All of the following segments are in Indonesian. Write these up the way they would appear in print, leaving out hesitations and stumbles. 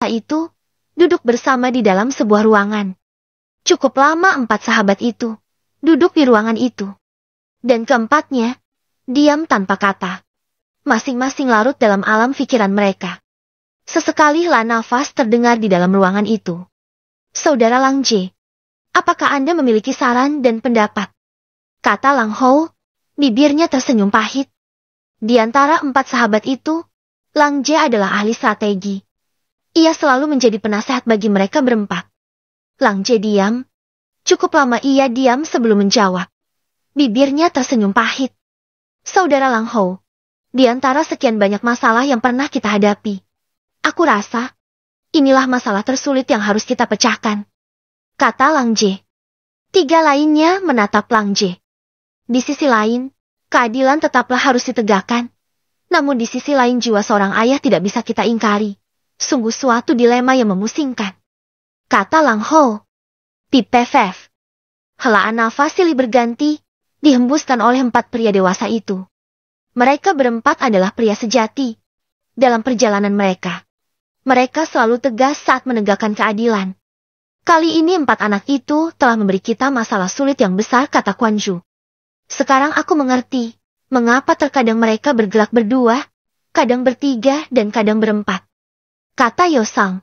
itu duduk bersama di dalam sebuah ruangan. Cukup lama 4 sahabat itu duduk di ruangan itu. Dan keempatnya diam tanpa kata. Masing-masing larut dalam alam pikiran mereka. Sesekali lah nafas terdengar di dalam ruangan itu. Saudara Lang Jie, apakah Anda memiliki saran dan pendapat? Kata Lang Hou, bibirnya tersenyum pahit. Di antara 4 sahabat itu, Lang Jie adalah ahli strategi. Ia selalu menjadi penasehat bagi mereka berempat. Lang Jie diam. Cukup lama ia diam sebelum menjawab. Bibirnya tersenyum pahit. Saudara Lang Hou, di antara sekian banyak masalah yang pernah kita hadapi, aku rasa inilah masalah tersulit yang harus kita pecahkan. Kata Lang Jie. 3 lainnya menatap Lang Jie. Di sisi lain, keadilan tetaplah harus ditegakkan. Namun di sisi lain jiwa seorang ayah tidak bisa kita ingkari. Sungguh suatu dilema yang memusingkan. Kata Lang Hou. Pipefef. Helaan nafas silih berganti, dihembuskan oleh 4 pria dewasa itu. Mereka berempat adalah pria sejati. Dalam perjalanan mereka, mereka selalu tegas saat menegakkan keadilan. Kali ini 4 anak itu telah memberi kita masalah sulit yang besar, kata Quan Zhu. Sekarang aku mengerti, mengapa terkadang mereka bergerak berdua, kadang bertiga dan kadang berempat. Kata Yosang.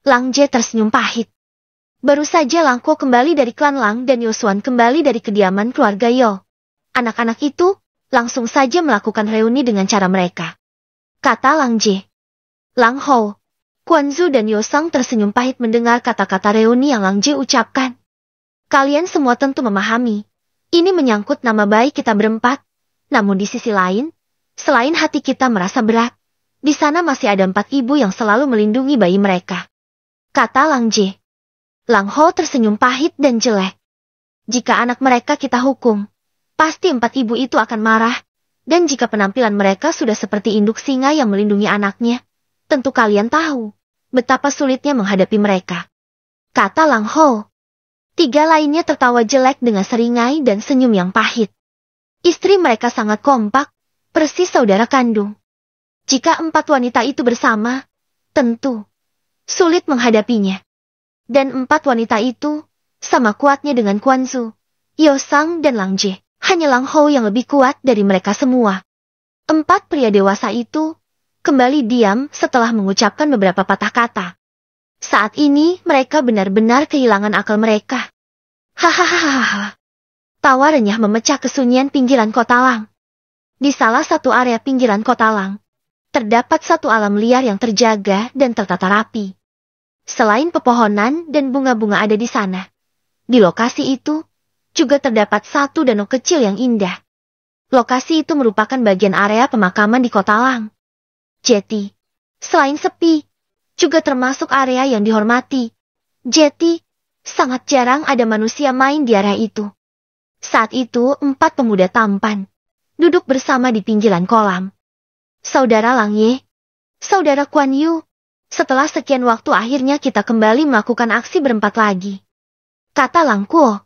Lang Jie tersenyum pahit. Baru saja Lang Kuo kembali dari klan Lang dan Yosuan kembali dari kediaman keluarga Yo. Anak-anak itu langsung saja melakukan reuni dengan cara mereka. Kata Lang Jie. Lang Hou, Quan Zhu dan Yosang tersenyum pahit mendengar kata-kata reuni yang Lang Jie ucapkan. Kalian semua tentu memahami. Ini menyangkut nama baik kita berempat. Namun di sisi lain, selain hati kita merasa berat, di sana masih ada 4 ibu yang selalu melindungi bayi mereka. Kata Lang Jie. Lang Hou tersenyum pahit dan jelek. Jika anak mereka kita hukum, pasti 4 ibu itu akan marah. Dan jika penampilan mereka sudah seperti induk singa yang melindungi anaknya, tentu kalian tahu betapa sulitnya menghadapi mereka. Kata Lang Hou. 3 lainnya tertawa jelek dengan seringai dan senyum yang pahit. Istri mereka sangat kompak, persis saudara kandung. Jika 4 wanita itu bersama, tentu sulit menghadapinya. Dan 4 wanita itu sama kuatnya dengan Quan Zhu, Yosang dan Lang Jie. Hanya Lang Hou yang lebih kuat dari mereka semua. 4 pria dewasa itu kembali diam setelah mengucapkan beberapa patah kata. Saat ini mereka benar-benar kehilangan akal mereka. Hahaha. Tawa renyah memecah kesunyian pinggiran kota Lang. Di salah satu area pinggiran kota Lang, terdapat satu alam liar yang terjaga dan tertata rapi. Selain pepohonan dan bunga-bunga ada di sana, di lokasi itu juga terdapat satu danau kecil yang indah. Lokasi itu merupakan bagian area pemakaman di kota Lang. Jeti, selain sepi, juga termasuk area yang dihormati. Jeti, sangat jarang ada manusia main di area itu. Saat itu 4 pemuda tampan duduk bersama di pinggiran kolam. Saudara Lang Ye, Saudara Kuan Yu, setelah sekian waktu akhirnya kita kembali melakukan aksi berempat lagi. Kata Lang Kuo.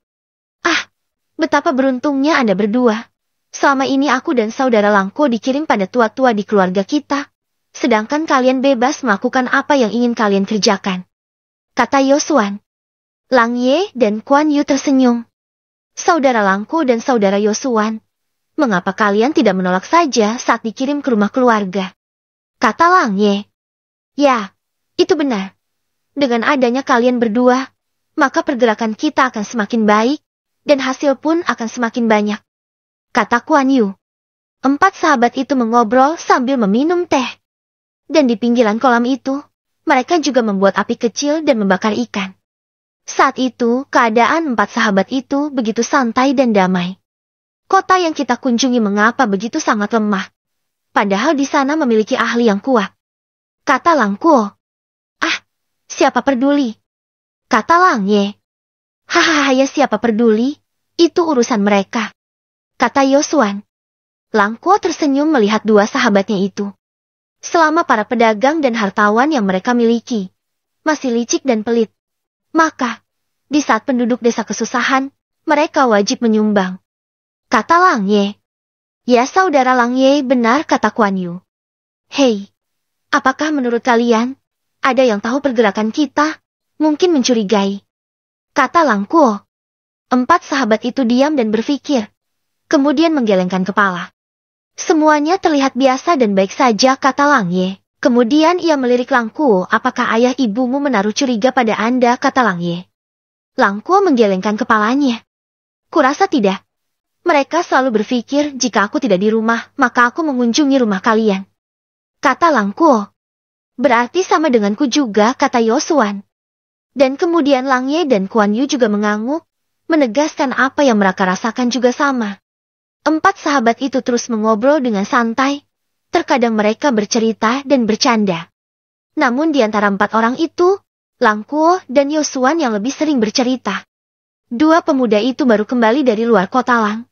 Betapa beruntungnya Anda berdua. Selama ini aku dan saudara Lang Kuo dikirim pada tua-tua di keluarga kita. Sedangkan kalian bebas melakukan apa yang ingin kalian kerjakan. Kata Yosuan. Lang Ye dan Kuan Yu tersenyum. Saudara Lang Kuo dan saudara Yosuan, mengapa kalian tidak menolak saja saat dikirim ke rumah keluarga? Kata Lang Ye. Ya, itu benar. Dengan adanya kalian berdua, maka pergerakan kita akan semakin baik. Dan hasil pun akan semakin banyak. Kata Kuan Yu. 4 sahabat itu mengobrol sambil meminum teh. Dan di pinggiran kolam itu, mereka juga membuat api kecil dan membakar ikan. Saat itu, keadaan 4 sahabat itu begitu santai dan damai. Kota yang kita kunjungi mengapa begitu sangat lemah? Padahal di sana memiliki ahli yang kuat. Kata Lang Kuo. Siapa peduli? Kata Lang Ye. Hahaha, ya siapa peduli? Itu urusan mereka. Kata Yosuan. Lang Kuo tersenyum melihat 2 sahabatnya itu. Selama para pedagang dan hartawan yang mereka miliki masih licik dan pelit, maka di saat penduduk desa kesusahan, mereka wajib menyumbang. Kata Lang Ye. Ya saudara Lang Ye, benar kata Kuan Yu. Hei, apakah menurut kalian Ada yang tahu pergerakan kita, mungkin mencurigai, kata Lang Kuo. 4 sahabat itu diam dan berpikir, kemudian menggelengkan kepala. Semuanya terlihat biasa dan baik saja, kata Lang Ye. Kemudian ia melirik Lang Kuo, apakah ayah ibumu menaruh curiga pada Anda, kata Lang Ye. Lang Kuo menggelengkan kepalanya. Kurasa tidak. Mereka selalu berpikir jika aku tidak di rumah, maka aku mengunjungi rumah kalian, kata Lang Kuo. Berarti sama denganku juga, kata Yosuan. Dan kemudian Lang Ye dan Kuan Yu juga mengangguk, menegaskan apa yang mereka rasakan juga sama. 4 sahabat itu terus mengobrol dengan santai. Terkadang mereka bercerita dan bercanda. Namun di antara 4 orang itu, Lang Kuo dan Yosuan yang lebih sering bercerita. 2 pemuda itu baru kembali dari luar kota Lang.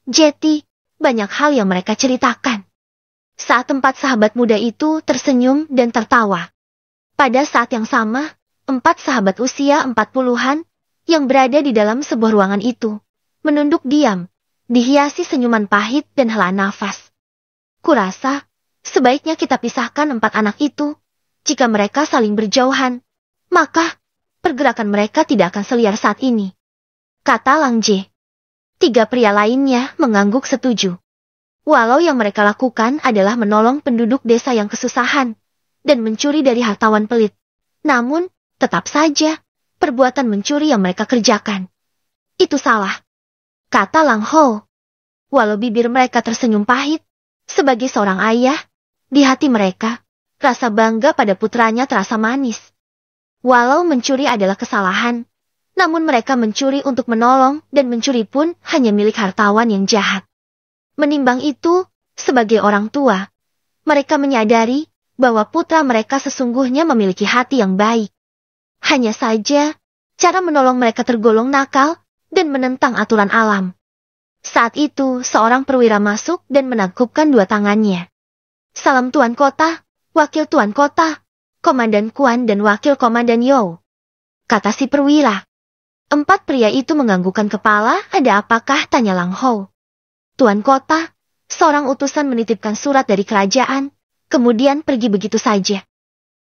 Jeti, banyak hal yang mereka ceritakan. Saat 4 sahabat muda itu tersenyum dan tertawa. Pada saat yang sama, 4 sahabat usia 40-an yang berada di dalam sebuah ruangan itu menunduk diam, dihiasi senyuman pahit dan hela nafas. Kurasa, sebaiknya kita pisahkan 4 anak itu. Jika mereka saling berjauhan, maka pergerakan mereka tidak akan seliar saat ini, kata Lang Jie. 3 pria lainnya mengangguk setuju. Walau yang mereka lakukan adalah menolong penduduk desa yang kesusahan dan mencuri dari hartawan pelit, namun tetap saja perbuatan mencuri yang mereka kerjakan itu salah, kata Lang Ho. Walau bibir mereka tersenyum pahit, sebagai seorang ayah, di hati mereka, rasa bangga pada putranya terasa manis. Walau mencuri adalah kesalahan, namun mereka mencuri untuk menolong dan mencuri pun hanya milik hartawan yang jahat. Menimbang itu, sebagai orang tua, mereka menyadari bahwa putra mereka sesungguhnya memiliki hati yang baik. Hanya saja, cara menolong mereka tergolong nakal dan menentang aturan alam. Saat itu, seorang perwira masuk dan menangkupkan 2 tangannya. Salam Tuan Kota, Wakil Tuan Kota, Komandan Kuan dan Wakil Komandan You, kata si perwira. 4 pria itu menganggukkan kepala. Ada apakah, tanya Lang Ho. Tuan Kota, seorang utusan menitipkan surat dari kerajaan, kemudian pergi begitu saja,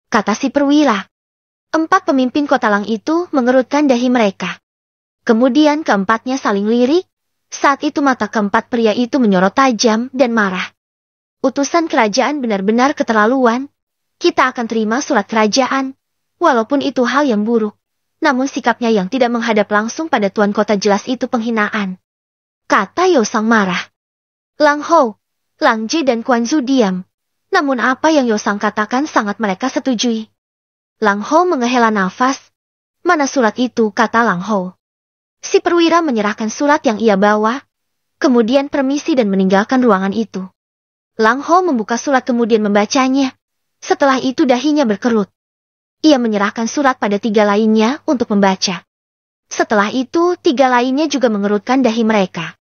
kata si perwira. 4 pemimpin kota Lang itu mengerutkan dahi mereka. Kemudian keempatnya saling lirik. Saat itu mata keempat pria itu menyorot tajam dan marah. Utusan kerajaan benar-benar keterlaluan. Kita akan terima surat kerajaan, walaupun itu hal yang buruk. Namun sikapnya yang tidak menghadap langsung pada tuan kota jelas itu penghinaan, kata Yosang marah. Lang Ho, Lang Jie dan Kuan Zu diam. Namun apa yang Yosang katakan sangat mereka setujui. Lang Ho menghela nafas. Mana surat itu, kata Lang Ho. Si perwira menyerahkan surat yang ia bawa, kemudian permisi dan meninggalkan ruangan itu. Lang Ho membuka surat kemudian membacanya. Setelah itu dahinya berkerut. Ia menyerahkan surat pada 3 lainnya untuk membaca. Setelah itu 3 lainnya juga mengerutkan dahi mereka.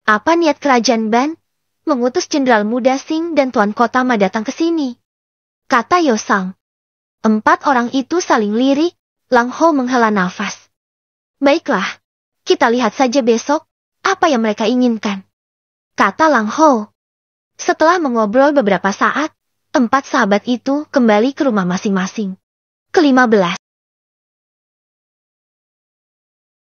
Apa niat kerajaan Ban? Mengutus Jenderal Muda Sing dan Tuan Kota Ma datang ke sini, kata Yosang. 4 orang itu saling lirik. Lang Ho menghela nafas. Baiklah, kita lihat saja besok apa yang mereka inginkan, kata Lang Ho. Setelah mengobrol beberapa saat, 4 sahabat itu kembali ke rumah masing-masing. Ke-15.